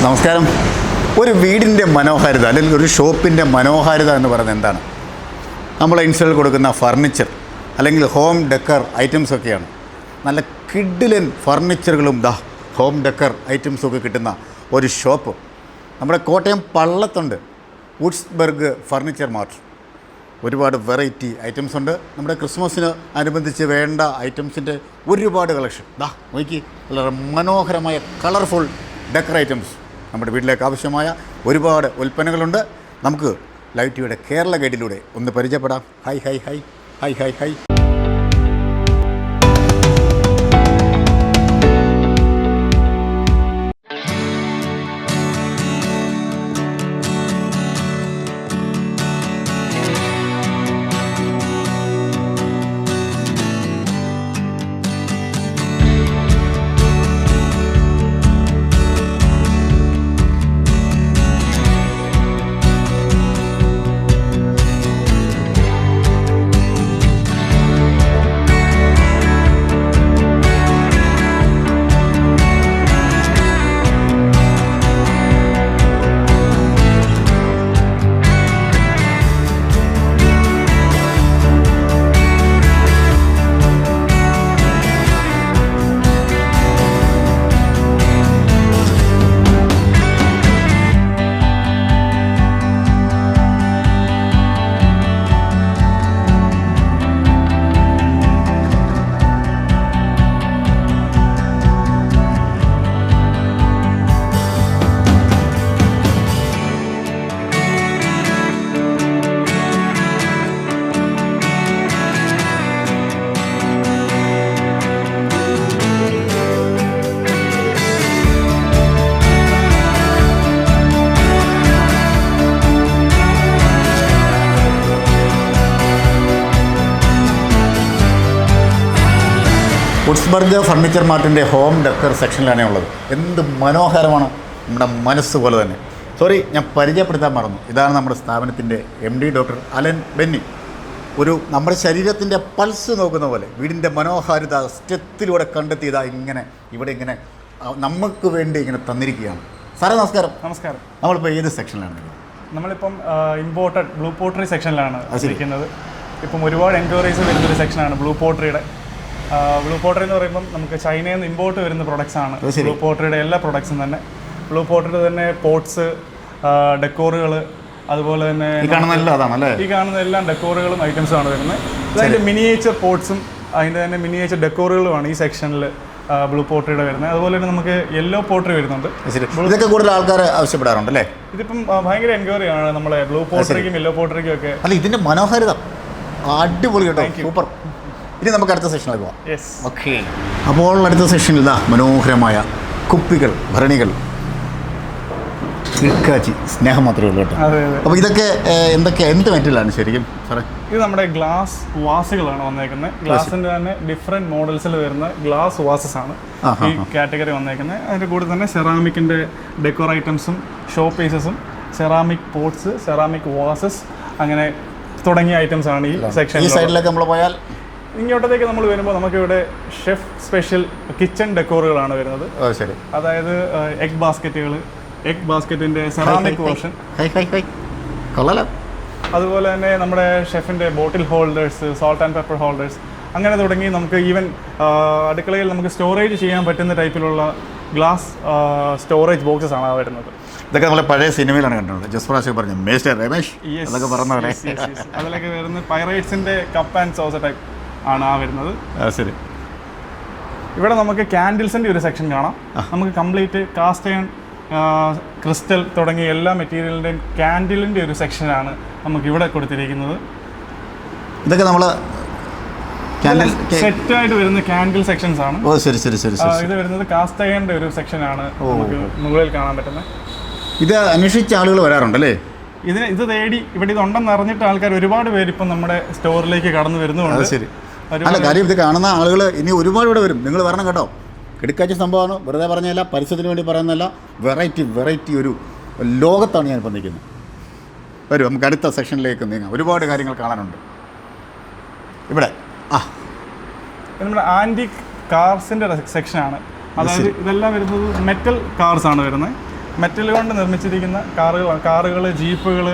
നമസ്കാരം. ഒരു വീടിൻ്റെ മനോഹാരിത അല്ലെങ്കിൽ ഒരു ഷോപ്പിൻ്റെ മനോഹാരിത എന്ന് പറയുന്നത് എന്താണ്? നമ്മൾ ഇൻസ്റ്റയിൽ കൊടുക്കുന്ന ഫർണിച്ചർ അല്ലെങ്കിൽ ഹോം ഡെക്കർ ഐറ്റംസൊക്കെയാണ്. നല്ല കിഡിലൻ ഫർണിച്ചറുകളും ഹോം ഡെക്കർ ഐറ്റംസൊക്കെ കിട്ടുന്ന ഒരു ഷോപ്പ് നമ്മുടെ കോട്ടയം പള്ളത്തുണ്ട്. Woodsburg furniture mart. ഒരുപാട് വെറൈറ്റി ഐറ്റംസ് ഉണ്ട്. നമ്മുടെ ക്രിസ്മസിന് അനുബന്ധിച്ച് വേണ്ട ഐറ്റംസിൻ്റെ ഒരുപാട് കളക്ഷൻ. നോക്കി, വളരെ മനോഹരമായ കളർഫുൾ ഡെക്കർ ഐറ്റംസ്. നമ്മുടെ വീട്ടിലേക്ക് ആവശ്യമായ ഒരുപാട് ഉൽപ്പന്നങ്ങളുണ്ട്. നമുക്ക് ലൈവ് ടിവിയുടെ കേരള ഗൈഡിലൂടെ ഒന്ന് പരിചയപ്പെടാം. Hi hi hi hi hi hi. Woodsburg furniture മാർട്ടിൻ്റെ ഹോം ഡെക്കർ സെക്ഷനിലാണ് ഉള്ളത്. എന്ത് മനോഹരമാണ്, നമ്മുടെ മനസ്സ് പോലെ തന്നെ. സോറി, ഞാൻ പരിചയപ്പെടുത്താൻ മറന്നു. ഇതാണ് നമ്മുടെ സ്ഥാപനത്തിൻ്റെ MD ഡോക്ടർ അലൻ ബെന്നി. നമ്മുടെ ശരീരത്തിൻ്റെ പൾസ് നോക്കുന്ന പോലെ വീടിൻ്റെ മനോഹാരിത സ്റ്റെത്തിലൂടെ കണ്ടെത്തിയതാ ഇങ്ങനെ ഇവിടെ ഇങ്ങനെ നമുക്ക് വേണ്ടി ഇങ്ങനെ തന്നിരിക്കുകയാണ്. സാറേ നമസ്കാരം. നമസ്കാരം. നമ്മളിപ്പോൾ ഏത് സെക്ഷനിലാണ്? നമ്മളിപ്പം ഇമ്പോർട്ടഡ് ബ്ലൂ പോട്ടറി സെക്ഷനിലാണ് ഇരിക്കുന്നത്. ഇപ്പം ഒരുപാട് എൻക്വയറീസ് വരുന്നൊരു സെക്ഷനാണ് ബ്ലൂ പോട്ടറിയുടെ. ബ്ലൂ പോട്ടറി എന്ന് പറയുമ്പം നമുക്ക് ചൈനയിൽ നിന്ന് ഇമ്പോർട്ട് വരുന്ന പ്രൊഡക്ട്സ് ആണ് ബ്ലൂ പോട്ടറിയുടെ എല്ലാ പ്രൊഡക്ട്സും തന്നെ. ബ്ലൂ പോട്ടറിയുടെ തന്നെ പോട്ട്സ്, ഡെക്കോറുകൾ, അതുപോലെ തന്നെ ഈ കാണുന്ന എല്ലാം ഡെക്കോറുകളും ഐറ്റംസും ആണ് വരുന്നത്. അതിൻ്റെ മിനിയേച്ചർ പോട്ട്സും അതിൻ്റെ തന്നെ മിനിയേച്ചർ ഡെക്കോറുകളുമാണ് ഈ സെക്ഷനിൽ ബ്ലൂ പോട്ടറിയുടെ വരുന്നത്. അതുപോലെ തന്നെ നമുക്ക് യെല്ലോ പോട്ടറി വരുന്നുണ്ട്. ഇതൊക്കെ കൂടുതൽ ആൾക്കാർ ആവശ്യപ്പെടാറുണ്ട് അല്ലേ? ഇതിപ്പം ഭയങ്കര എൻക്വയറി ആണ് നമ്മളെ ബ്ലൂ പോട്ടറിക്കും യെല്ലോ പോട്ടറിക്കും ഒക്കെ. അല്ല, ഇതിൻ്റെ മനോഹാരിത അടിപൊളി കേട്ടോ, സൂപ്പർ. ഇനി നമുക്ക് അടുത്ത സെക്ഷനിൽ പോവാം. ഓക്കെ. അപ്പോൾ അടുത്ത സെക്ഷനിൽ മനോഹരമായ കുപ്പികൾ, ഭരണികൾ, കിടക്കാച്ചി, സ്നേഹം മാത്രമേ ഉള്ളൂ കേട്ടോ. അപ്പോൾ ഇതൊക്കെ എന്ത് മെറ്റീരിയലാണ് ശരിക്കും സാറേ? ഇത് നമ്മുടെ ഗ്ലാസ് വാസുകളാണ് വന്നേക്കുന്നത്. ഗ്ലാസിൻ്റെ തന്നെ ഡിഫറെൻറ്റ് മോഡൽസിൽ വരുന്ന ഗ്ലാസ് വാസസ് ആണ് ഈ കാറ്റഗറി വന്നേക്കുന്നത്. അതിൻ്റെ കൂടെ തന്നെ സെറാമിക്കിൻ്റെ ഡെക്കോർ ഐറ്റംസും ഷോ പീസസും, സെറാമിക് പോട്ട്സ്, സെറാമിക് വാസസ്, അങ്ങനെ തുടങ്ങിയ ഐറ്റംസ് ആണ് ഈ സെക്ഷൻ. ഈ സൈഡിലേക്ക് നമ്മൾ പോയാൽ ഇങ്ങോട്ടത്തേക്ക് നമ്മൾ വരുമ്പോൾ നമുക്കിവിടെ ഷെഫ് സ്പെഷ്യൽ കിച്ചൺ ഡെക്കോറുകളാണ് വരുന്നത്. ശരി. അതായത് എഗ് ബാസ്ക്കറ്റുകൾ, എഗ് ബാസ്ക്കറ്റിൻ്റെ സെറാമിക് വേർഷൻ, അതുപോലെ തന്നെ നമ്മുടെ ഷെഫിൻ്റെ bottle holders, salt and pepper holders, അങ്ങനെ തുടങ്ങി നമുക്ക് ഈവൻ അടുക്കളയിൽ നമുക്ക് സ്റ്റോറേജ് ചെയ്യാൻ പറ്റുന്ന ടൈപ്പിലുള്ള ഗ്ലാസ് സ്റ്റോറേജ് ബോക്സസ് ആണ് വരുന്നത്. ഇതൊക്കെ നമ്മളെ പഴയ സിനിമയിലാണ് കണ്ടിട്ടുള്ളത്. ജസ്പ്രാശ് പറഞ്ഞു മേസ്റ്റർ രമേശ് അതൊക്കെ പറഞ്ഞ അതിലൊക്കെ വരുന്നത് പൈറേറ്റ്സിൻ്റെ കപ്പ് ആൻഡ് സോസർ ടൈപ്പ് ആണ് വരുന്നത്. ശരി. ഇവിടെ നമുക്ക് ക്യാൻഡിൽസിൻ്റെ ഒരു സെക്ഷൻ കാണാം. നമുക്ക് കംപ്ലീറ്റ് കാസ്റ്റ് അയൺ, ക്രിസ്റ്റൽ തുടങ്ങിയ എല്ലാ മെറ്റീരിയലിൻ്റെയും ക്യാൻഡിലിൻ്റെ ഒരു സെക്ഷനാണ് നമുക്ക് ഇവിടെ കൊടുത്തിരിക്കുന്നത്. ഇതൊക്കെ നമ്മൾ സെറ്റായിട്ട് വരുന്ന ക്യാൻഡിൽ സെക്ഷൻസ് ആണ്. ശരി ശരി ശരി. ഇത് വരുന്നത് കാസ്റ്റ് അയണിൻ്റെ ഒരു സെക്ഷനാണ് നമുക്ക് മുകളിൽ കാണാൻ പറ്റുന്നത്. ഇത് അന്വേഷിച്ച ആളുകൾ വരാറുണ്ടല്ലേ? ഇത് തേടി ഇവിടെ ഇതുണ്ടെന്ന് അറിഞ്ഞിട്ട് ആൾക്കാർ ഒരുപാട് പേര് ഇപ്പം നമ്മുടെ സ്റ്റോറിലേക്ക് കടന്നു വരുന്നുണ്ട്. ശരി. അല്ല, കാര്യം ഇത് കാണുന്ന ആളുകൾ ഇനി ഒരുപാട് ഇവിടെ വരും. നിങ്ങൾ വരണം കേട്ടോ. കിടക്കാച്ച സംഭവമാണ്, വെറുതെ പറഞ്ഞതല്ല, പരസ്യത്തിന് വേണ്ടി പറയുന്നതല്ല. വെറൈറ്റി ഒരു ലോകത്താണ് ഞാനിപ്പോൾ നിൽക്കുന്നത്. വരും, നമുക്ക് അടുത്ത സെക്ഷനിലേക്ക് നീങ്ങാം. ഒരുപാട് കാര്യങ്ങൾ കാണാനുണ്ട് ഇവിടെ. നമ്മുടെ ആൻറ്റിക് കാർസിൻ്റെ സെക്ഷനാണ്. അതായത് ഇതെല്ലാം വരുന്നത് മെറ്റൽ കാർസ് ആണ് വരുന്നത്. മെറ്റൽ കൊണ്ട് നിർമ്മിച്ചിരിക്കുന്ന കാറുകൾ ജീപ്പുകൾ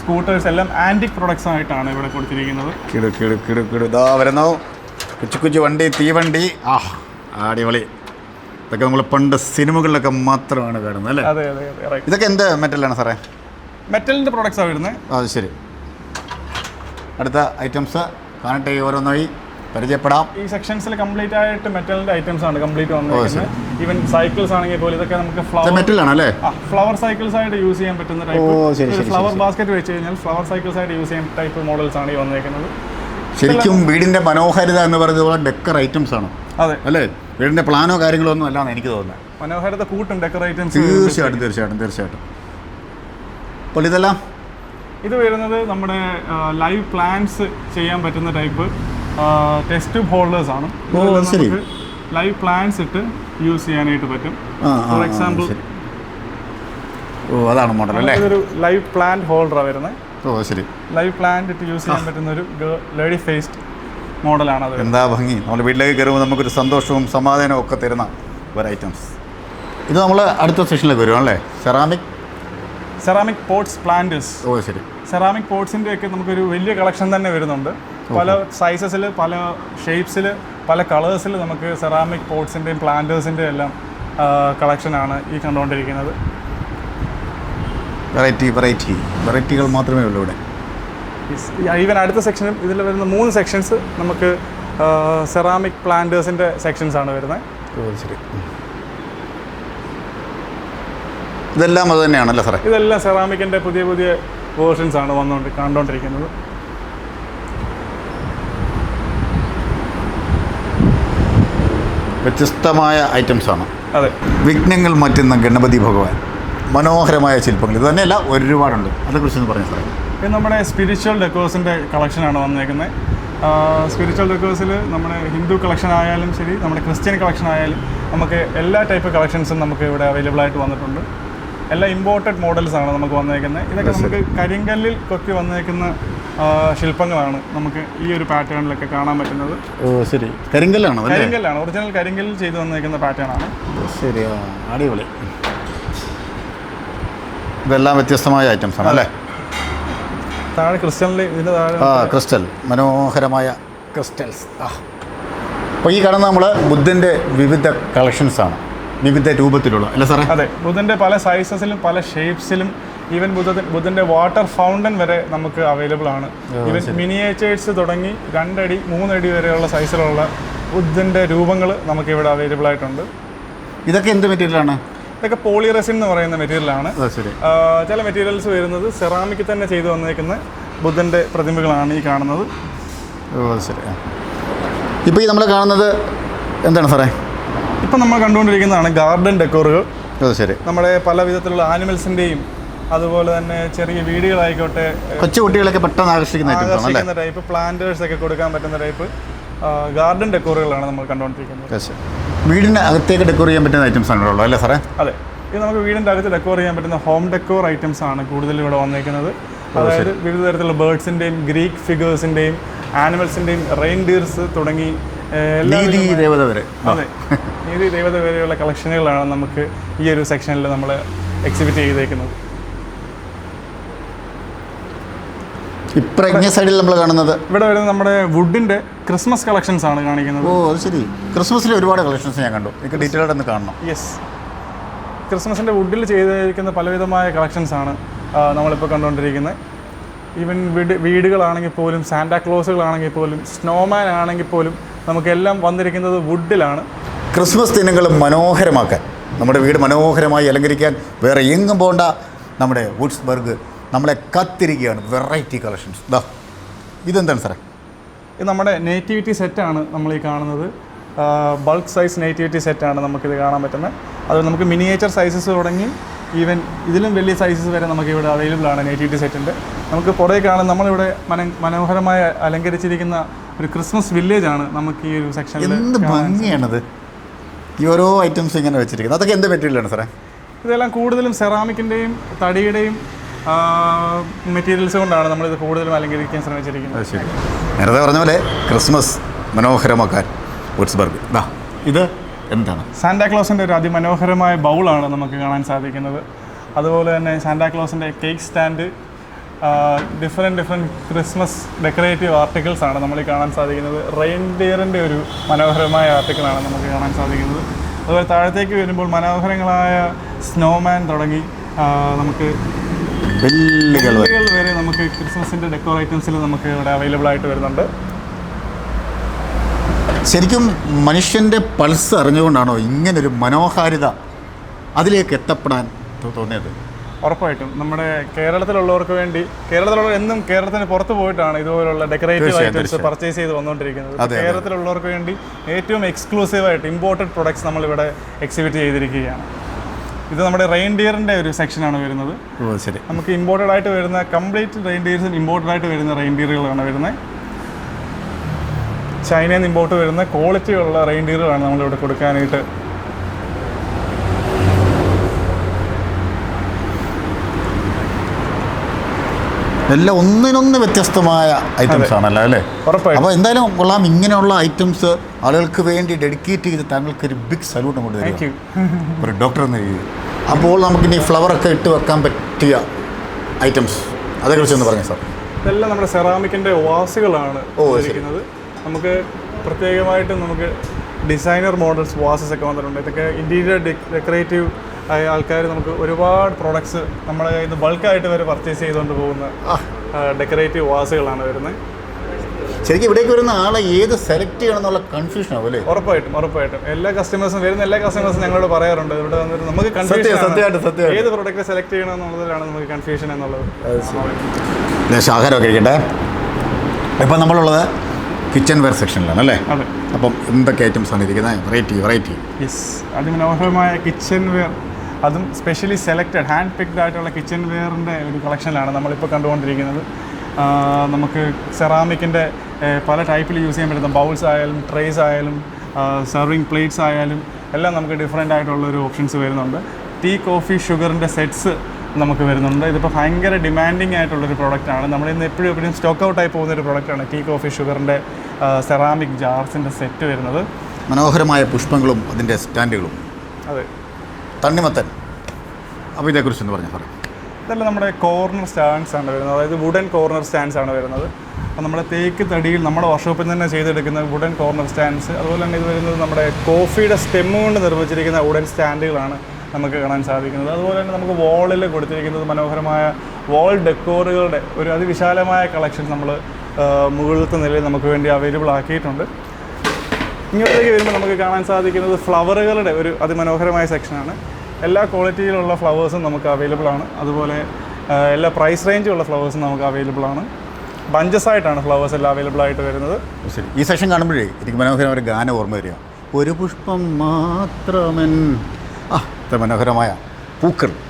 സ്കൂട്ടേഴ്സ് എല്ലാം ആൻറ്റിക് പ്രൊഡക്ട്സ് ആയിട്ടാണ് ഇവിടെ കൊടുത്തിരിക്കുന്നത്. ഇതാ വരുന്നു കൊച്ചു വണ്ടി, തീവണ്ടി. അടിപൊളി. ഇതൊക്കെ നമ്മൾ പണ്ട് സിനിമകളിലൊക്കെ മാത്രമാണ് കാണുന്നത് അല്ലേ? അതെ അതെ അതെ. ഇതൊക്കെ എന്ത് മെറ്റലാണ് സാറേ? മെറ്റലിൻ്റെ പ്രൊഡക്ട്സാണ് വരുന്നത്. അത് ശരി. അടുത്ത ഐറ്റംസ് കാണട്ടെ, ഓരോന്നായി പരിചയപ്പെടാം. ഈ സെക്ഷൻസിൽ കംപ്ലീറ്റ് ആയിട്ട് മെറ്റലിൻ്റെ ഐറ്റംസ് ആണ് കംപ്ലീറ്റ് വന്നിരിക്കുന്നത്. ഈവൻ സൈക്കിൾസ് ആണെങ്കിൽ പോലും ഇതൊക്കെ നമുക്ക് ഫ്ലവർ സൈക്കിൾസ് ആയിട്ട് യൂസ് ചെയ്യാൻ പറ്റുന്ന ടൈപ്പ്. ഫ്ലവർ ബാസ്ക്കറ്റ് വെച്ച് കഴിഞ്ഞാൽ ഫ്ലവർ സൈക്കിൾസ് ആയിട്ട് യൂസ് ചെയ്യാൻ ടൈപ്പ് മോഡൽസ് ആണ് ഈ വന്നിരിക്കുന്നത്. ശരിക്കും വീടിൻ്റെ മനോഹാരിത എന്ന് പറയുന്നത് ഡെക്കർ ഐറ്റംസ് ആണ്. അതെ അല്ലേ? വീടിൻ്റെ പ്ലാനോ കാര്യങ്ങളോ ഒന്നും അല്ലാന്ന് എനിക്ക് തോന്നുന്നത്. മനോഹാരിത കൂട്ടും ഡെക്കർ ഐറ്റംസ്. തീർച്ചയായിട്ടും. അപ്പോൾ ഇതെല്ലാം ഇത് വരുന്നത് നമ്മുടെ ലൈവ് പ്ലാന്റ്സ് ചെയ്യാൻ പറ്റുന്ന ടൈപ്പ് ടെസ്റ്റ് ട്യൂബ് ഹോൾഡേഴ്സ് ആണ്. നമുക്ക് ലൈവ് പ്ലാന്റ്സ് ഇട്ട് യൂസ് ചെയ്യാനായിട്ട് പറ്റും. ഫോർ എക്സാമ്പിൾ അതാണ് മോഡൽ അല്ലേ? ഇതൊരു ലൈവ് പ്ലാന്റ് ഹോൾഡറാണ് വരുന്നത്. ശരി. ലൈവ് പ്ലാന്റ് ഇട്ട് യൂസ് ചെയ്യാൻ പറ്റുന്ന ഒരു ലേഡി ഫേസ്ഡ് മോഡലാണ് അത്. എന്താ ഭംഗി! നമ്മൾ വീട്ടിലേക്ക് കയറുമ്പോൾ നമുക്കൊരു സന്തോഷവും സമാധാനവും ഒക്കെ തരുന്ന ഒരു ഐറ്റംസ്. ഇത് നമ്മൾ അടുത്ത സെഷനിലേക്ക് വരും അല്ലേ? Ceramic pots planters. ശരി. സെറാമിക് പോട്ട്സിൻ്റെ ഒക്കെ നമുക്കൊരു വലിയ കളക്ഷൻ തന്നെ വരുന്നുണ്ട്. പല സൈസസിൽ, പല ഷേപ്സിൽ, പല കളേഴ്സിൽ നമുക്ക് സെറാമിക് പോട്ട്സിൻ്റെയും പ്ലാന്റേഴ്സിൻ്റെയും എല്ലാം കളക്ഷനാണ് ഈ കണ്ടുകൊണ്ടിരിക്കുന്നത്. വെറൈറ്റികൾ മാത്രമേ ഉള്ളൂ ഇവിടെ. ഈവൻ അടുത്ത സെക്ഷനും ഇതിൽ വരുന്ന 3 സെക്ഷൻസ് നമുക്ക് സെറാമിക് പ്ലാന്റേഴ്സിൻ്റെ സെക്ഷൻസ് ആണ് വരുന്നത്. ശരി. ഇതെല്ലാം അത് തന്നെയാണല്ലോ സാറേ? ഇതെല്ലാം സെറാമിക്കിൻ്റെ പുതിയ വേർഷൻസ് ആണ് കണ്ടുകൊണ്ടിരിക്കുന്നത്. വ്യത്യസ്തമായ ഐറ്റംസ് ആണ്. അതെ. വിഘ്നങ്ങൾ മാറ്റുന്ന ഗണപതി ഭഗവാൻ, മനോഹരമായ ശില്പങ്ങൾ. ഇത് തന്നെയല്ല, ഒരുപാടുണ്ട്. അതേക്കുറിച്ചൊന്ന് പറഞ്ഞു സാറേ. ഇത് നമ്മുടെ സ്പിരിച്വൽ ഡെക്കോഴ്സിൻ്റെ കളക്ഷനാണ് വന്നേക്കുന്നത്. സ്പിരിച്വൽ ഡെക്കോഴ്സിൽ നമ്മുടെ ഹിന്ദു കളക്ഷൻ ആയാലും ശരി, നമ്മുടെ ക്രിസ്ത്യൻ കളക്ഷൻ ആയാലും നമുക്ക് എല്ലാ ടൈപ്പ് കളക്ഷൻസും നമുക്ക് ഇവിടെ അവൈലബിൾ ആയിട്ട് വന്നിട്ടുണ്ട്. എല്ലാം ഇമ്പോർട്ടഡ് മോഡൽസ് ആണ് നമുക്ക് വന്നേക്കുന്നത്. ഇതൊക്കെ നമുക്ക് കരിങ്കല്ലിൽ കൊത്തി വന്നേക്കുന്ന ശില്പങ്ങളാണ് നമുക്ക് ഈ ഒരു പാറ്റേണിലൊക്കെ കാണാൻ പറ്റുന്നത്. ശരി. കരിങ്കല്ലാണ്, ഒറിജിനൽ കരിങ്കല്ലിൽ ചെയ്ത് വന്നേക്കുന്ന പാറ്റേൺ ആണ്. ശരി, അടിപൊളി. ഇതെല്ലാം വ്യത്യസ്തമായ ഐറ്റംസ് ആണ് അല്ലേ? താഴെ ക്രിസ്റ്റലിൽ ഇതിൻ്റെ താഴെ ക്രിസ്റ്റൽ, മനോഹരമായ ക്രിസ്റ്റൽസ്. അപ്പോൾ ഈ കാണുന്ന നമ്മൾ ബുദ്ധൻ്റെ വിവിധ കളക്ഷൻസാണ്, വിവിധ രൂപത്തിലുള്ള അല്ലേ സാറേ? അതെ. ബുദ്ധൻ്റെ പല സൈസസിലും പല ഷേപ്സിലും, ഈവൻ ബുദ്ധൻ്റെ വാട്ടർ ഫൗണ്ടൻ വരെ നമുക്ക് അവൈലബിൾ ആണ്. ഈവൻ മിനിയേച്ചേഴ്സ് തുടങ്ങി 2 അടി 3 അടി വരെയുള്ള സൈസിലുള്ള ബുദ്ധൻ്റെ രൂപങ്ങൾ നമുക്കിവിടെ അവൈലബിൾ ആയിട്ടുണ്ട്. ഇതൊക്കെ എന്ത് മെറ്റീരിയലാണ്? ഇതൊക്കെ പോളിറെസിൻ എന്ന് പറയുന്ന മെറ്റീരിയലാണ്. ചില മെറ്റീരിയൽസ് വരുന്നത് സെറാമിക് തന്നെ ചെയ്തു വന്നേക്കുന്ന ബുദ്ധൻ്റെ പ്രതിമകളാണ് ഈ കാണുന്നത്. ശരി. ഇപ്പോൾ ഈ നമ്മൾ കാണുന്നത് എന്താണ് സാറേ? ഇപ്പം നമ്മൾ കണ്ടുകൊണ്ടിരിക്കുന്നതാണ് ഗാർഡൻ ഡെക്കോറുകൾ. ശരി. നമ്മുടെ പല വിധത്തിലുള്ള ആനിമൽസിൻ്റെയും അതുപോലെ തന്നെ ചെറിയ വീടുകളായിക്കോട്ടെ, കൊച്ചു കുട്ടികളൊക്കെ പെട്ടെന്ന് ആകർഷിക്കുന്ന ടൈപ്പ് പ്ലാന്റേഴ്സ് ഒക്കെ കൊടുക്കാൻ പറ്റുന്ന ടൈപ്പ് ഗാർഡൻ ഡെക്കോറുകളാണ് നമ്മൾ കണ്ടുകൊണ്ടിരിക്കുന്നത്. വീടിന് അകത്തേക്ക് ഡെക്കോർ ചെയ്യാൻ പറ്റുന്ന ഐറ്റംസ് ആണല്ലോ അല്ലേ സാറേ? അതെ. ഇത് നമുക്ക് വീടിൻ്റെ അകത്ത് ഡെക്കോർ ചെയ്യാൻ പറ്റുന്ന ഹോം ഡെക്കോർ ഐറ്റംസ് ആണ് കൂടുതൽ ഇവിടെ വന്നിരിക്കുന്നത്. അതായത് വിവിധ തരത്തിലുള്ള ബേർഡ്സിൻ്റെയും ഗ്രീക്ക് ഫിഗേഴ്സിൻ്റെയും ആനിമൽസിൻ്റെയും റെയിൻഡിയർസ് തുടങ്ങി നീതി ദേവത വരെ. അതെ, നീതി ദേവത വരെയുള്ള കളക്ഷനുകളാണ് നമുക്ക് ഈ ഒരു സെക്ഷനിൽ നമ്മൾ എക്സിബിറ്റ് ചെയ്തേക്കുന്നത്. ഇപ്പുറത്തെ സൈഡിൽ നമ്മൾ കാണുന്നത് ഇവിടെ വരുന്നത് നമ്മുടെ വുഡിൻ്റെ ക്രിസ്മസ് കളക്ഷൻസ് ആണ് കാണിക്കുന്നത്. അത് ശരി. ക്രിസ്മസിൽ ഒരുപാട് കളക്ഷൻസ് ഞാൻ കണ്ടു. എനിക്ക് ഡീറ്റെയിൽഡ് ഒന്ന് കാണണം. യെസ്. ക്രിസ്മസിൻ്റെ വുഡിൽ ചെയ്തിരിക്കുന്ന പലവിധമായ കളക്ഷൻസ് ആണ് നമ്മളിപ്പോൾ കണ്ടുകൊണ്ടിരിക്കുന്നത്. ഈവൻ വീടുകളാണെങ്കിൽ പോലും, സാന്റാക്ലോസുകളാണെങ്കിൽ പോലും, സ്നോമാൻ ആണെങ്കിൽ പോലും നമുക്കെല്ലാം വന്നിരിക്കുന്നത് വുഡിലാണ്. ക്രിസ്മസ് ദിനങ്ങൾ മനോഹരമാക്കാൻ, നമ്മുടെ വീട് മനോഹരമായി അലങ്കരിക്കാൻ വേറെ എങ്ങും പോകണ്ട, നമ്മുടെ വുഡ്സ്ബർഗ് നമ്മളെ കാത്തിരിക്കുകയാണ്. Variety collections. ഇതെന്താണ് സാറേ? ഇത് നമ്മുടെ നേറ്റിവിറ്റി സെറ്റാണ് നമ്മൾ ഈ കാണുന്നത്. ബൾക്ക് സൈസ് നേറ്റിവിറ്റി സെറ്റാണ് നമുക്കിത് കാണാൻ പറ്റുന്നത്. അത് നമുക്ക് മിനിയേച്ചർ സൈസസ് തുടങ്ങി ഈവൻ ഇതിലും വലിയ സൈസസ് വരെ നമുക്കിവിടെ അവൈലബിൾ ആണ് നേറ്റിവിറ്റി സെറ്റിൻ്റെ. നമുക്ക് പുറകെ കാണാൻ നമ്മളിവിടെ മനോഹരമായി അലങ്കരിച്ചിരിക്കുന്ന ഒരു ക്രിസ്മസ് വില്ലേജാണ് നമുക്ക് ഈ ഒരു സെക്ഷനിൽ. എന്ത് ഭംഗിയാണത്! ഈ ഓരോ ഐറ്റംസ് ഇങ്ങനെ വെച്ചിരിക്കുന്നത്. അതൊക്കെ എന്ത് മെറ്റീരിയലാണ് സാറേ? ഇതെല്ലാം കൂടുതലും സെറാമിക്കിൻ്റെയും തടിയുടെയും മെറ്റീരിയൽസ് കൊണ്ടാണ് നമ്മളിത് കൂടുതലും അലങ്കരിക്കാൻ ശ്രമിച്ചിരിക്കുന്നത്. ശരി. നേരത്തെ പറഞ്ഞ പോലെ ക്രിസ്മസ് മനോഹരമാക്കാൻ വുഡ്സ്ബർഗ്. ഇത് എന്താണ്? സാന്റാക്ലോസിൻ്റെ ഒരു അതിമനോഹരമായ ബൗളാണ് നമുക്ക് കാണാൻ സാധിക്കുന്നത്. അതുപോലെ തന്നെ സാന്റാക്ലോസിൻ്റെ cake stand, different Christmas decorative articles ആണ് നമ്മൾ കാണാൻ സാധിക്കുന്നത്. റെയിൻഡിയറിൻ്റെ ഒരു മനോഹരമായ ആർട്ടിക്കിളാണ് നമുക്ക് കാണാൻ സാധിക്കുന്നത്. അതുപോലെ താഴത്തേക്ക് വരുമ്പോൾ മനോഹരങ്ങളായ സ്നോമാൻ തുടങ്ങി നമുക്ക് ബെല്ലുകൾ വരെ നമുക്ക് ക്രിസ്മസിൻ്റെ ഡെക്കോർ ഐറ്റംസിൽ നമുക്ക് ഇവിടെ അവൈലബിൾ ആയിട്ട് വരുന്നുണ്ട്. ശരിക്കും മനുഷ്യൻ്റെ പൾസ് അറിഞ്ഞുകൊണ്ടാണോ ഇങ്ങനൊരു മനോഹാരിത അതിലേക്ക് എത്തപ്പെടാൻ തോന്നിയത്? ഉറപ്പായിട്ടും നമ്മുടെ കേരളത്തിലുള്ളവർക്ക് വേണ്ടി, കേരളത്തിലുള്ളവർ എന്നും കേരളത്തിന് പുറത്ത് പോയിട്ടാണ് ഇതുപോലുള്ള ഡെക്കറേറ്റീവ് ഐറ്റംസ് പർച്ചേസ് ചെയ്ത് വന്നുകൊണ്ടിരിക്കുന്നത്. കേരളത്തിലുള്ളവർക്ക് വേണ്ടി ഏറ്റവും എക്സ്ക്ലൂസീവായിട്ട് ഇമ്പോർട്ടഡ് പ്രൊഡക്ട്സ് നമ്മളിവിടെ എക്സിബിറ്റ് ചെയ്തിരിക്കുകയാണ്. ഇത് നമ്മുടെ റെയിൻഡിയറിൻ്റെ ഒരു സെക്ഷനാണ് വരുന്നത്. ശരി, നമുക്ക് ഇമ്പോർട്ടഡ് ആയിട്ട് വരുന്ന കംപ്ലീറ്റ് റെയിൻഡിയേഴ്സും ഇമ്പോർട്ടഡ് ആയിട്ട് വരുന്ന റെയിൻഡിയറുകളാണ് വരുന്നത്. ചൈനയിൽ നിന്ന് ഇമ്പോർട്ട് വരുന്ന ക്വാളിറ്റിയുള്ള റെയിൻഡിയറുകളാണ് നമ്മളിവിടെ കൊടുക്കാനായിട്ട്. എല്ലാം ഒന്നിനൊന്ന് വ്യത്യസ്തമായ ഐറ്റംസ് ആണല്ലോ അല്ലേ? ഉറപ്പായിട്ടും. അപ്പോൾ എന്തായാലും കൊള്ളാം, ഇങ്ങനെയുള്ള ഐറ്റംസ് ആളുകൾക്ക് വേണ്ടി ഡെഡിക്കേറ്റ് ചെയ്ത് താങ്കൾക്കൊരു ബിഗ് സല്യൂട്ട് കൊണ്ട് തരും ഒരു ഡോക്ടർ എന്ന രീതിയിൽ. അപ്പോൾ നമുക്കിനി ഫ്ലവറൊക്കെ ഇട്ട് വെക്കാൻ പറ്റിയ ഐറ്റംസ് അതേക്കുറിച്ചൊന്ന് പറഞ്ഞു സാർ. ഇതെല്ലാം നമ്മുടെ സെറാമിക്കിൻ്റെ വാസുകളാണ് ഇരിക്കുന്നത്. നമുക്ക് പ്രത്യേകമായിട്ട് നമുക്ക് ഡിസൈനർ മോഡൽസ് വാസസ് ഒക്കെ വന്നിട്ടുണ്ട്. ഇതൊക്കെ ഇൻറ്റീരിയർ ഡെക്കറേറ്റീവ് ആയ ആൾക്കാർ നമുക്ക് ഒരുപാട് പ്രോഡക്ട്സ് നമ്മുടെ കയ്യിൽ നിന്ന് ബൾക്കായിട്ട് വരെ പർച്ചേസ് ചെയ്തുകൊണ്ട് പോകുന്ന ഡെക്കറേറ്റീവ് വാസുകളാണ് വരുന്നത്. ശരിക്കും ഇവിടേക്ക് വരുന്ന ആളെ ഏത് സെലക്ട് ചെയ്യണം എന്നുള്ള കൺഫ്യൂഷൻ ആവും അല്ലേ? ഉറപ്പായിട്ടും എല്ലാ കസ്റ്റമേഴ്സും ഞങ്ങളോട് പറയാറുണ്ട് ഇവിടെ വന്നിട്ട് നമുക്ക് കൺഫ്യൂഷൻ ഏത് പ്രോഡക്റ്റ് സെലക്ട് ചെയ്യണം എന്നുള്ളതിലാണ് നമുക്ക് കൺഫ്യൂഷൻ എന്നുള്ളത്. ആഹാരമൊക്കെ കഴിക്കട്ടെ. ഇപ്പം നമ്മളുള്ളത് കിച്ചൺ വെയർ സെക്ഷനിലാണ് അല്ലേ? അതെ. അപ്പം എന്തൊക്കെ ഐറ്റംസ് ആണ് ഇരിക്കുന്നത്? വെറൈറ്റി. യെസ്, അതിമനോഹരമായ കിച്ചൺ വെയർ, അതും സ്പെഷ്യലി സെലക്റ്റഡ് ഹാൻഡ് പിക്ഡ് ആയിട്ടുള്ള കിച്ചൺ വെയറിൻ്റെ ഒരു കളക്ഷനിലാണ് നമ്മളിപ്പോൾ കണ്ടുകൊണ്ടിരിക്കുന്നത്. നമുക്ക് സെറാമിക്കിൻ്റെ പല ടൈപ്പിൽ യൂസ് ചെയ്യാൻ പറ്റുന്ന ബൗൾസ് ആയാലും ട്രേസ് ആയാലും സെർവിങ് പ്ലേറ്റ്സ് ആയാലും എല്ലാം നമുക്ക് ഡിഫറെൻ്റ് ആയിട്ടുള്ളൊരു ഓപ്ഷൻസ് വരുന്നുണ്ട്. ടീ, കോഫി, ഷുഗറിൻ്റെ സെറ്റ്സ് നമുക്ക് വരുന്നുണ്ട്. ഇതിപ്പോൾ ഭയങ്കര ഡിമാൻഡിങ് ആയിട്ടുള്ളൊരു പ്രോഡക്റ്റാണ്. നമ്മളിന്ന് എപ്പോഴും സ്റ്റോക്ക് ഔട്ടായി പോകുന്നൊരു പ്രോഡക്റ്റാണ് ടീ, കോഫി, ഷുഗറിൻ്റെ സെറാമിക് ജാർസിൻ്റെ സെറ്റ് വരുന്നത്. മനോഹരമായ പുഷ്പങ്ങളും അതിൻ്റെ സ്റ്റാൻഡുകളും. അതെ, തണ്ണിമത്തൻ. അപ്പോൾ ഇതേക്കുറിച്ചൊന്ന് പറഞ്ഞു സാറേ. ഇതെല്ലാം നമ്മുടെ കോർണർ സ്റ്റാൻഡ്സ് ആണ് വരുന്നത്, അതായത് വുഡൻ കോർണർ സ്റ്റാൻഡ്സ് ആണ് വരുന്നത്. അപ്പോൾ നമ്മുടെ തേക്ക് തടിയിൽ നമ്മുടെ വർക്ക്ഷോപ്പിൽ തന്നെ ചെയ്തെടുക്കുന്ന വുഡൻ കോർണർ സ്റ്റാൻഡ്സ്. അതുപോലെ തന്നെ ഇത് വരുന്നത് നമ്മുടെ കോഫിയുടെ സ്റ്റെമ്മ് കൊണ്ട് നിർമ്മിച്ചിരിക്കുന്ന വുഡൻ സ്റ്റാൻഡുകളാണ് നമുക്ക് കാണാൻ സാധിക്കുന്നത്. അതുപോലെ തന്നെ നമുക്ക് വാളിൽ കൊടുത്തിരിക്കുന്നത് മനോഹരമായ വാൾ ഡെക്കോറുകളുടെ ഒരു അതിവിശാലമായ കളക്ഷൻ നമ്മൾ മുകളിലത്തെ നിലയിൽ നമുക്ക് വേണ്ടി അവൈലബിൾ ആക്കിയിട്ടുണ്ട്. ഇങ്ങോട്ടേക്ക് വരുമ്പോൾ നമുക്ക് കാണാൻ സാധിക്കുന്നത് ഫ്ലവറുകളുടെ ഒരു അതിമനോഹരമായ സെക്ഷനാണ്. എല്ലാ ക്വാളിറ്റിയിലുള്ള ഫ്ലവേഴ്സും നമുക്ക് അവൈലബിൾ ആണ്. അതുപോലെ എല്ലാ പ്രൈസ് റേഞ്ചുള്ള ഫ്ലവേഴ്സും നമുക്ക് അവൈലബിൾ ആണ്. ബഞ്ചസ് ആയിട്ടാണ് ഫ്ലവേഴ്സ് എല്ലാം അവൈലബിൾ ആയിട്ട് വരുന്നത്. ശരി, ഈ സെക്ഷൻ കാണുമ്പോഴേ എനിക്ക് മനോഹരമായ ഒരു ഗാനം ഓർമ്മ വരിക. ഒരു പുഷ്പം മാത്രമൻ. ഇത്ര മനോഹരമായ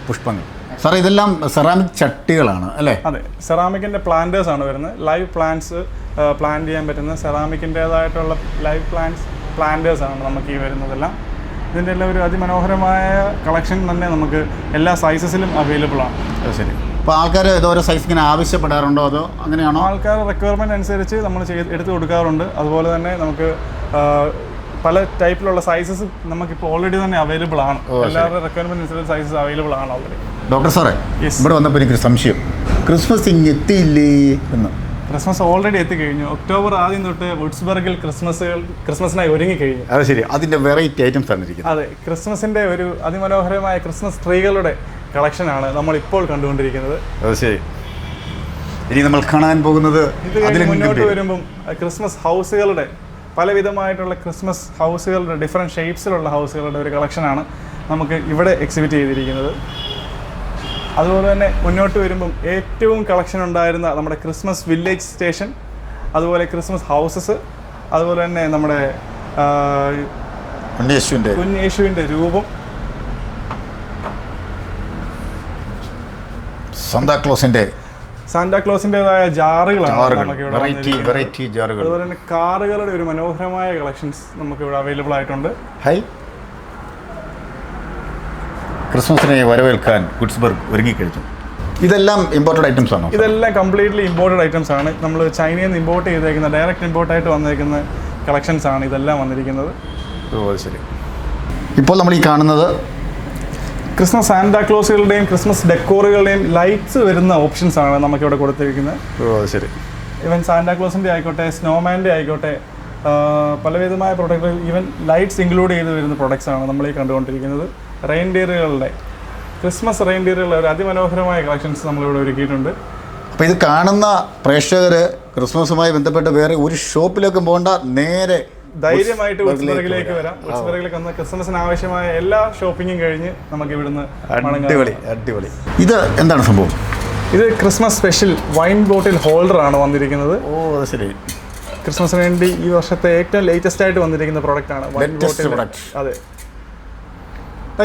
പുഷ്പങ്ങൾ. സാറേ, ഇതെല്ലാം സെറാമിക് ചട്ടികളാണ് അല്ലേ? അതെ, സെറാമിക്കിൻ്റെ പ്ലാന്റേഴ്സ് ആണ് വരുന്നത്. ലൈവ് പ്ലാന്റ്സ് പ്ലാന്റ് ചെയ്യാൻ പറ്റുന്ന സെറാമിക്കിൻ്റേതായിട്ടുള്ള ലൈവ് പ്ലാന്റേഴ്സ് ആണ് നമുക്ക് ഈ വരുന്നതെല്ലാം. ഇതിൻ്റെ എല്ലാം ഒരു അതിമനോഹരമായ കളക്ഷൻ തന്നെ നമുക്ക് എല്ലാ സൈസസിലും അവൈലബിൾ ആണ്. ശരി, അപ്പോൾ ആൾക്കാർ ഓരോ സൈസ് ഇങ്ങനെ ആവശ്യപ്പെടാറുണ്ടോ അതോ അങ്ങനെയാണോ? ആൾക്കാർ റിക്വയർമെൻറ്റ് അനുസരിച്ച് നമ്മൾ എടുത്ത് കൊടുക്കാറുണ്ട്. അതുപോലെ തന്നെ നമുക്ക് പല ടൈപ്പിലുള്ള സൈസസ് നമുക്കിപ്പോൾ ഓൾറെഡി തന്നെ അവൈലബിൾ ആണ്. എല്ലാവരുടെ റിക്വയർമെൻറ്റ് അനുസരിച്ച് സൈസസ് അവൈലബിൾ ആണ് ഓൾറെഡി. ഡോക്ടർ സാറേ, ഇവിടെ വന്നപ്പോൾ എനിക്കൊരു സംശയം, ക്രിസ്മസ് ഇങ്ങ് എത്തിയില്ലേ എന്ന്. ക്രിസ്മസ് ഓൾറെഡി എത്തിക്കഴിഞ്ഞു. ഒക്ടോബർ ആദ്യം തൊട്ട് വുഡ്സ്ബർഗിൽ ക്രിസ്മസിനായി ഒരുങ്ങിക്കഴിഞ്ഞു. അത് ശരി, അതിൻ്റെ വെറൈറ്റി ഐറ്റംസ് ആണ് ഇരിക്കുന്നത്. അതെ, ക്രിസ്മസിൻ്റെ ഒരു അതിമനോഹരമായ ക്രിസ്മസ് ട്രീകളുടെ കളക്ഷനാണ് നമ്മളിപ്പോൾ കണ്ടുകൊണ്ടിരിക്കുന്നത്. അത് ശരി, ഇനി നമ്മൾ കാണാൻ പോകുന്നത് ഇത് മുന്നോട്ട് വരുമ്പം ക്രിസ്മസ് ഹൗസുകളുടെ പലവിധമായിട്ടുള്ള ക്രിസ്മസ് ഹൗസുകളുടെ ഡിഫറെൻറ്റ് ഷേപ്സിലുള്ള ഹൗസുകളുടെ ഒരു കളക്ഷനാണ് നമുക്ക് ഇവിടെ എക്സിബിറ്റ് ചെയ്തിരിക്കുന്നത്. അതുപോലെ തന്നെ മുന്നോട്ട് വരുമ്പം ഏറ്റവും കളക്ഷൻ ഉണ്ടായിരുന്ന നമ്മുടെ ക്രിസ്മസ് വില്ലേജ് സ്റ്റേഷൻ, അതുപോലെ ക്രിസ്മസ് ഹൗസസ്, അതുപോലെ തന്നെ നമ്മുടെ കുഞ്ഞേശുവിൻ്റെ രൂപം, സാന്റാക്ലോസിൻ്റെതായ ജാറുകളാണ് നമുക്കിവിടെ. അതുപോലെ തന്നെ കാറുകളുടെ ഒരു മനോഹരമായ കളക്ഷൻസ് നമുക്കിവിടെ അവൈലബിൾ ആയിട്ടുണ്ട്. ക്രിസ്മസിനെ വരവേൽക്കാൻ വുഡ്സ്ബർഗ് ഒരുങ്ങിക്കഴിഞ്ഞു. ഇതെല്ലാം ഇമ്പോർട്ടഡ് ഐറ്റംസ് ആണോ? ഇതെല്ലാം കംപ്ലീറ്റ്ലി ഇമ്പോർട്ടഡ് ഐറ്റംസ് ആണ്. നമ്മൾ ചൈനയിൽ നിന്ന് ഇമ്പോർട്ട് ചെയ്തേക്കുന്ന ഡയറക്റ്റ് ഇമ്പോർട്ടായിട്ട് വന്നേക്കുന്ന കളക്ഷൻസ് ആണ് ഇതെല്ലാം വന്നിരിക്കുന്നത്. ഓ ശരി. ഇപ്പോൾ നമ്മൾ ഈ കാണുന്നത് ക്രിസ്മസ് സാന്റാക്ലോസുകളുടെയും ക്രിസ്മസ് ഡെക്കോറുകളുടെയും ലൈറ്റ്സ് വരുന്ന ഓപ്ഷൻസ് ആണ് നമുക്കിവിടെ കൊടുത്തിരിക്കുന്നത്. ഓ ശരി. ഈവൻ സാന്റാക്ലോസിൻ്റെ ആയിക്കോട്ടെ, സ്നോമാൻ്റെ ആയിക്കോട്ടെ, പലവിധമായ പ്രൊഡക്റ്റുകൾ, ഈവൻ ലൈറ്റ്സ് ഇൻക്ലൂഡ് ചെയ്ത് വരുന്ന പ്രൊഡക്ട്സ് ആണ് നമ്മൾ ഈ കണ്ടുകൊണ്ടിരിക്കുന്നത്. റെയിൻഡിയറുകളുടെ ക്രിസ്മസ് റെയിൻഡിയറുകളുടെ ഒരു അതിമനോഹരമായ കളക്ഷൻസ് നമ്മളിവിടെ ഒരുക്കിയിട്ടുണ്ട്. അപ്പോൾ ഇത് കാണുന്ന പ്രേക്ഷകർ ക്രിസ്മസുമായി ബന്ധപ്പെട്ട് വേറെ ഒരു ഷോപ്പിലേക്കും പോകേണ്ട, നേരെ ധൈര്യമായിട്ട് വുഡ്സ്ബർഗിലേക്ക് വരാം. വുഡ്സ്ബർഗിലേക്ക് വന്ന് ക്രിസ്മസിന് ആവശ്യമായ എല്ലാ ഷോപ്പിങ്ങും കഴിഞ്ഞ് നമുക്ക് ഇവിടുന്ന് അടിപൊളി. ഇത് എന്താണ് സംഭവം? ഇത് ക്രിസ്മസ് സ്പെഷ്യൽ വൈൻ ബോട്ടിൽ ഹോൾഡർ ആണ് വന്നിരിക്കുന്നത്. ഓ അത് ശരി. ക്രിസ്മസിന് വേണ്ടി ഈ വർഷത്തെ ഏറ്റവും ലേറ്റസ്റ്റ് ആയിട്ട് വന്നിരിക്കുന്ന പ്രോഡക്റ്റ് ആണ് വൈൻ ബോട്ടിൽ. അതെ,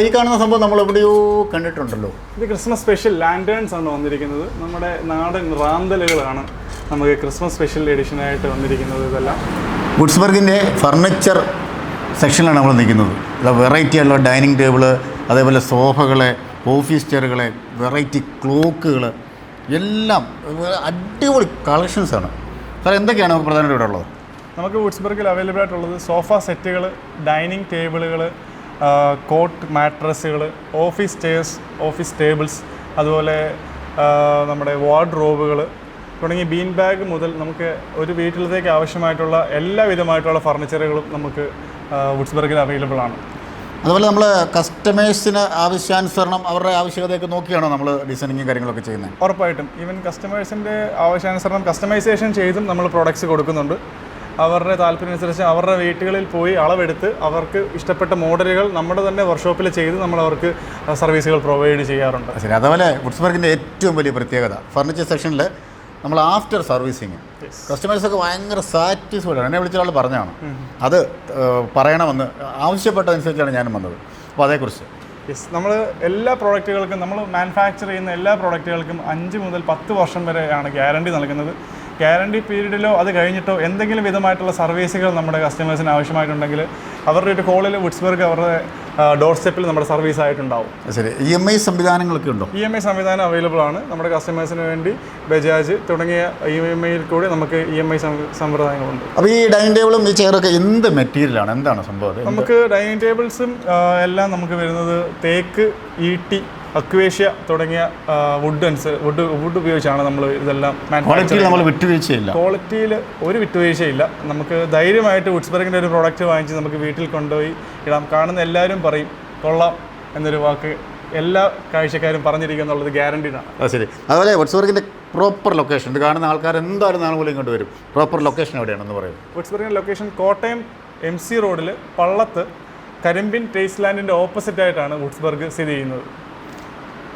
ഈ കാണുന്ന സംഭവം നമ്മൾ എവിടെയോ കണ്ടിട്ടുണ്ടല്ലോ. ഇത് ക്രിസ്മസ് സ്പെഷ്യൽ ലാൻഡേൺസ് ആണ് വന്നിരിക്കുന്നത്. നമ്മുടെ നാടൻ റാന്തലുകളാണ് നമുക്ക് ക്രിസ്മസ് സ്പെഷ്യൽ എഡിഷനായിട്ട് വന്നിരിക്കുന്നത്. ഇതെല്ലാം വുഡ്സ്ബർഗിൻ്റെ ഫർണിച്ചർ സെക്ഷനിലാണ് നമ്മൾ നിൽക്കുന്നത്. വെറൈറ്റി ആയിട്ടുള്ള ഡൈനിങ് ടേബിള്, അതേപോലെ സോഫകൾ, ഓഫീസ് ചെയറുകൾ, വെറൈറ്റി ക്ലോക്കുകൾ, എല്ലാം അടിപൊളി കളക്ഷൻസാണ്. സാർ എന്തൊക്കെയാണ് നമുക്ക് പ്രധാനമായിട്ട് ഇവിടെ ഉള്ളത്? നമുക്ക് വുഡ്സ്ബർഗിൽ അവൈലബിൾ ആയിട്ടുള്ളത് സോഫ സെറ്റുകൾ, ഡൈനിങ് ടേബിളുകൾ, കോട്ട് മാട്രസുകൾ, ഓഫീസ് ചെയർസ്, ഓഫീസ് ടേബിൾസ്, അതുപോലെ നമ്മുടെ വാർഡ്രോബുകൾ തുടങ്ങി ബീൻ ബാഗ് മുതൽ നമുക്ക് ഒരു വീട്ടിലത്തേക്ക് ആവശ്യമായിട്ടുള്ള എല്ലാവിധമായിട്ടുള്ള ഫർണിച്ചറുകളും നമുക്ക് വുഡ്സ്ബർഗിൽ അവൈലബിൾ ആണ്. അതുപോലെ നമ്മൾ കസ്റ്റമേഴ്സിന് ആവശ്യാനുസരണം അവരുടെ ആവശ്യകതയൊക്കെ നോക്കിയാണോ നമ്മൾ ഡിസൈനിങ്ങും കാര്യങ്ങളൊക്കെ ചെയ്യുന്നത്? ഉറപ്പായിട്ടും. ഈവൻ കസ്റ്റമേഴ്സിൻ്റെ ആവശ്യാനുസരണം കസ്റ്റമൈസേഷൻ ചെയ്തും നമ്മൾ പ്രോഡക്റ്റ്സ് കൊടുക്കുന്നുണ്ട്. അവരുടെ താല്പര്യമനുസരിച്ച് അവരുടെ വീട്ടുകളിൽ പോയി അളവെടുത്ത് അവർക്ക് ഇഷ്ടപ്പെട്ട മോഡലുകൾ നമ്മുടെ തന്നെ വർക്ക്ഷോപ്പിൽ ചെയ്ത് നമ്മൾ അവർക്ക് സർവീസുകൾ പ്രൊവൈഡ് ചെയ്യാറുണ്ട്. ശരി. അതുപോലെ വുഡ്സ്ബർഗിൻ്റെ ഏറ്റവും വലിയ പ്രത്യേകത ഫർണിച്ചർ സെക്ഷനിൽ നമ്മൾ ആഫ്റ്റർ സർവീസിങ് കസ്റ്റമേഴ്സൊക്കെ ഭയങ്കര സാറ്റിസ്ഫൈഡ് ആണ്. എന്നെ വിളിച്ച ഒരാൾ പറഞ്ഞാണ് അത് പറയണമെന്ന് ആവശ്യപ്പെട്ടതനുസരിച്ചാണ് ഞാനും വന്നത്. അപ്പോൾ അതേക്കുറിച്ച് നമ്മൾ എല്ലാ പ്രോഡക്റ്റുകൾക്കും, നമ്മൾ മാനുഫാക്ചർ ചെയ്യുന്ന എല്ലാ പ്രോഡക്റ്റുകൾക്കും 5 മുതൽ 10 വർഷം വരെയാണ് ഗ്യാരണ്ടി നൽകുന്നത്. ഗ്യാരണ്ടി പീരീഡിലോ അത് കഴിഞ്ഞിട്ടോ എന്തെങ്കിലും വിധമായിട്ടുള്ള സർവീസുകൾ നമ്മുടെ കസ്റ്റമേഴ്സിന് ആവശ്യമായിട്ടുണ്ടെങ്കിൽ അവരുടെ ഒരു കോളിൽ വുഡ്സ്ബർഗ് അവരുടെ ഡോർ സ്റ്റെപ്പിൽ നമ്മുടെ സർവീസ് ആയിട്ടുണ്ടാവും. ശരി. EMI സംവിധാനങ്ങളൊക്കെ ഉണ്ടോ? EMI സംവിധാനം അവൈലബിൾ ആണ്. നമ്മുടെ കസ്റ്റമേഴ്സിന് വേണ്ടി ബജാജ് തുടങ്ങിയ EMIയിൽ കൂടി നമുക്ക് EMI സമ്പ്രദായങ്ങളുണ്ട്. അപ്പോൾ ഈ ഡൈനിങ് ടേബിളും ഈ ചെയറൊക്കെ എന്ത് മെറ്റീരിയലാണ്, എന്താണ് സംഭവം? നമുക്ക് ഡൈനിങ് ടേബിൾസും എല്ലാം നമുക്ക് വരുന്നത് തേക്ക്, ഈട്ടി, അക്വേഷ്യ തുടങ്ങിയ വുഡ് ഉപയോഗിച്ചാണ് നമ്മൾ ഇതെല്ലാം ക്വാളിറ്റിയിൽ ഒരു വിട്ടുവീഴ്ചയില്ല. നമുക്ക് ധൈര്യമായിട്ട് വുഡ്സ്ബർഗിൻ്റെ ഒരു പ്രോഡക്റ്റ് വാങ്ങിച്ച് നമുക്ക് വീട്ടിൽ കൊണ്ടുപോയി ഇടാം. കാണുന്ന എല്ലാവരും പറയും കൊള്ളാം എന്നൊരു വാക്ക് എല്ലാ കാഴ്ചക്കാരും പറഞ്ഞിരിക്കുക എന്നുള്ളത് ഗ്യാരണ്ടീഡാണ്. ശരി. അതുപോലെ വുഡ്സ്ബർഗിൻ്റെ പ്രോപ്പർ ലൊക്കേഷൻ, ഇത് കാണുന്ന ആൾക്കാർ എന്തായാലും നാളെ പോലും ഇങ്ങോട്ട് വരും. പ്രോപ്പർ ലൊക്കേഷൻ എവിടെയാണെന്ന് പറയും? വുഡ്സ്ബർഗിൻ്റെ ലൊക്കേഷൻ കോട്ടയം MC റോഡിൽ പള്ളത്ത് കരിമ്പിൻ ടേസ്റ്റ് ലാൻഡിൻ്റെ ഓപ്പോസിറ്റ് ആയിട്ടാണ് വുഡ്സ്ബർഗ് സ്ഥിതി ചെയ്യുന്നത്.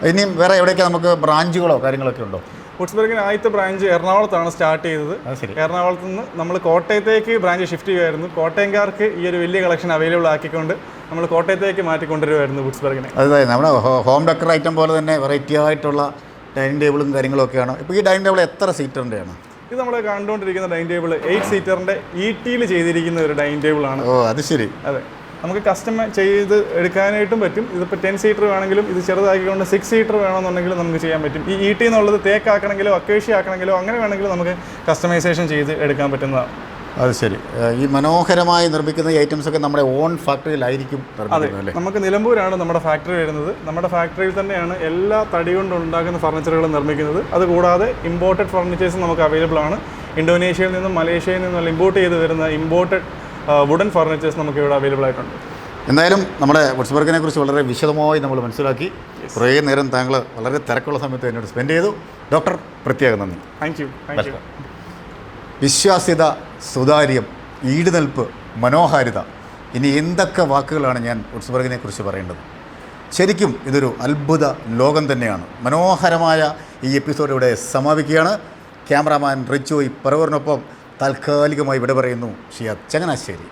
ഇനിയും വേറെ എവിടെയൊക്കെ നമുക്ക് ബ്രാഞ്ചുകളോ കാര്യങ്ങളൊക്കെ ഉണ്ടോ? വുഡ്സ്ബർഗിന് ആദ്യത്തെ ബ്രാഞ്ച് എറണാകുളത്താണ് സ്റ്റാർട്ട് ചെയ്തത്. എറണാകുളത്ത് നിന്ന് നമ്മൾ കോട്ടയത്തേക്ക് ബ്രാഞ്ച് ഷിഫ്റ്റ് ചെയ്യുമായിരുന്നു. കോട്ടയംകാർക്ക് ഈ ഒരു വലിയ കളക്ഷൻ അവൈലബിൾ ആക്കിക്കൊണ്ട് നമ്മൾ കോട്ടയത്തേക്ക് മാറ്റിക്കൊണ്ടുവരുമായിരുന്നു വുഡ്സ്ബർഗിനെ. അതെ, നമ്മുടെ ഹോം ഡെക്കർ ഐറ്റം പോലെ തന്നെ വെറൈറ്റി ആയിട്ടുള്ള ഡൈനിങ് ടേബിളും കാര്യങ്ങളൊക്കെയാണ്. ഇപ്പോൾ ഈ ഡൈനിങ് ടേബിൾ എത്ര സീറ്ററിൻ്റെയാണ്? ഇത് നമ്മൾ കണ്ടുകൊണ്ടിരിക്കുന്ന ഡൈനിങ് ടേബിൾ 8 സീറ്ററിൻ്റെ ഈട്ടിയിൽ ചെയ്തിരിക്കുന്ന ഒരു ഡൈനിങ് ടേബിളാണ്. ഓ അത് ശരി. അതെ, നമുക്ക് കസ്റ്റമൈസ് ചെയ്ത് എടുക്കാനായിട്ടും പറ്റും. ഇതിപ്പോൾ 10 സീറ്റർ വേണമെങ്കിലും ഇത് ചെറുതാക്കിക്കൊണ്ട് 6 സീറ്റർ വേണമെന്നുണ്ടെങ്കിലും നമുക്ക് ചെയ്യാൻ പറ്റും. ഈ ഈട്ടി എന്നുള്ളത് തേക്കാക്കണമെങ്കിലോ അക്വേഷ്യ ആക്കണമെങ്കിലോ അങ്ങനെ വേണമെങ്കിലും നമുക്ക് കസ്റ്റമൈസേഷൻ ചെയ്ത് എടുക്കാൻ പറ്റുന്നതാണ്. അത് ശരി. ഈ മനോഹരമായി നിർമ്മിക്കുന്ന ഈ ഐറ്റംസ് ഒക്കെ നമ്മുടെ ഓൺ ഫാക്ടറിയിലായിരിക്കും? അതെ, നമുക്ക് നിലമ്പൂരാണ് നമ്മുടെ ഫാക്ടറി വരുന്നത്. നമ്മുടെ ഫാക്ടറിയിൽ തന്നെയാണ് എല്ലാ തടി കൊണ്ടുണ്ടാക്കുന്ന ഫർണിച്ചറുകളും നിർമ്മിക്കുന്നത്. അതുകൂടാതെ ഇമ്പോർട്ടഡ് ഫർണിച്ചേഴ്സും നമുക്ക് അവൈലബിൾ ആണ്. ഇന്തോനേഷ്യയിൽ നിന്നും മലേഷ്യയിൽ നിന്നും ഇമ്പോർട്ട് ചെയ്ത് വരുന്ന ഇമ്പോർട്ടഡ് വുഡൻ ഫർണിച്ചേഴ്സ് നമുക്ക് ഇവിടെ അവൈലബിൾ ആയിട്ടുണ്ട്. എന്തായാലും നമ്മുടെ വുഡ്സ്ബർഗിനെ കുറിച്ച് വളരെ വിശദമായി നമ്മൾ മനസ്സിലാക്കി. കുറേ നേരം താങ്കൾ വളരെ തിരക്കുള്ള സമയത്ത് എന്നോട് സ്പെൻഡ് ചെയ്തു. ഡോക്ടർ, പ്രത്യേകം നന്ദി. Thank you. വിശ്വാസ്യത, സുതാര്യം, ഈടുനിൽപ്പ്, മനോഹാരിത, ഇനി എന്തൊക്കെ വാക്കുകളാണ് ഞാൻ വുഡ്സ്ബർഗിനെ കുറിച്ച് പറയേണ്ടത്? ശരിക്കും ഇതൊരു അത്ഭുത ലോകം തന്നെയാണ്. മനോഹരമായ ഈ എപ്പിസോഡ് ഇവിടെ സമാപിക്കുകയാണ്. ക്യാമറാമാൻ റിജോയ് പറവൂരിനൊപ്പം താൽക്കാലികമായി വിട പറയുന്നു ഷിയാദ് ചങ്ങനാശ്ശേരി.